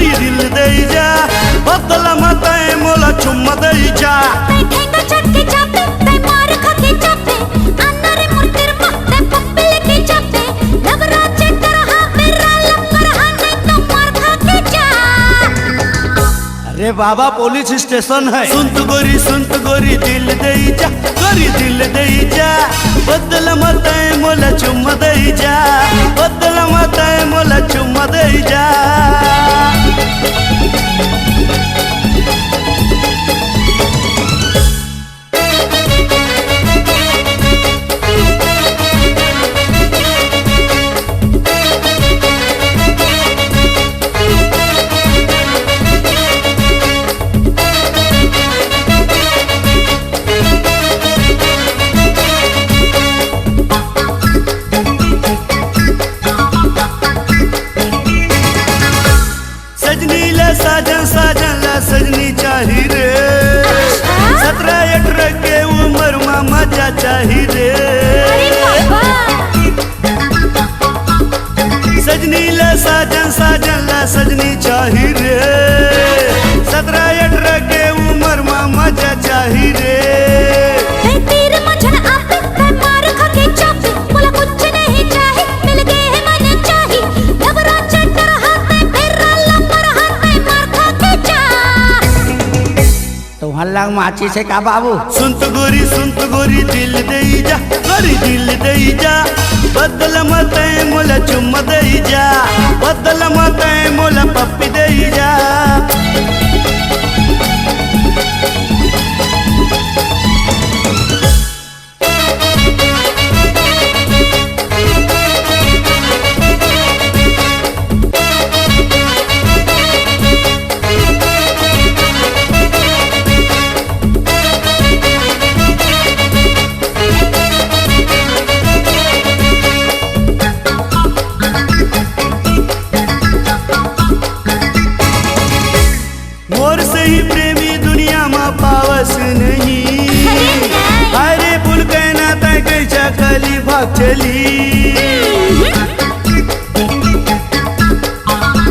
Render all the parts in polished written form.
गरी दिल दे जा बदल मत मोला चुम्मा दे जा ठेंगा चटके चापे ते मार खाके चापे अन्नरे मुर्तिर मते पप्पले के चापे नवराचे तरह मेरा लंगर हाने तो मार खाके जा। अरे बाबा पुलिस स्टेशन है। सुन तो गोरी दिल दे जा गरी दिल दे जा बदल मत मोला चुम्मा दे जा बदल मत मोला चुम्मा दे जा। साजन साजन ला सजनी चाही रे 17-18 के उम्र में मजा चाही रे सजनी ला साजन साजन ला सजनी चाही रे 17-18 के उम्र में मजा चाही रे। हल्ला माची से का बाबू सुन तो गोरी दिल दे जा गरी दिल दे जा बदल मत मोला चुम्मा दे जा बदल मत मोला पप्पी दे जा। मोर से ही प्रेमी दुनिया में पावस नहीं अरे पुल कहना तय कैसा कली भाग चली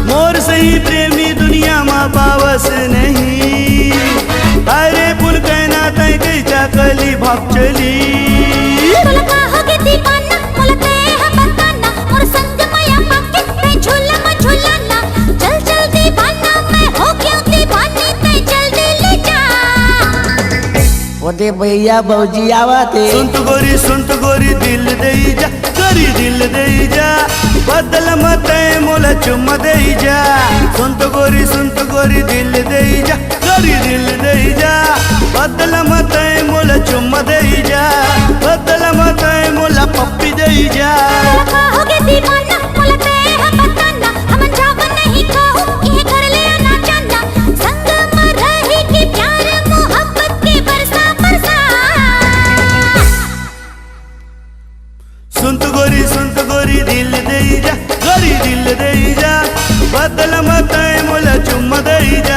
मोर से ही प्रेमी दुनिया में पावस नहीं अरे पुल कहना तय कैसा कली भाग चली। दे भैया बौजी आवते सुन तो गोरी दिल दे जा गरी दिल दे जा बदल मत मोला चुम्मा दे जा। सुन तो गोरी दिल दे जा गरी दिल दे जा बदल मत मोला चुम्मा दे जा बदल मत मोला पप्पी दे जा। सुन तो गोरी दिल दे जा गरी दिल दे जा बदल मत मोला चुम्मा दे जा।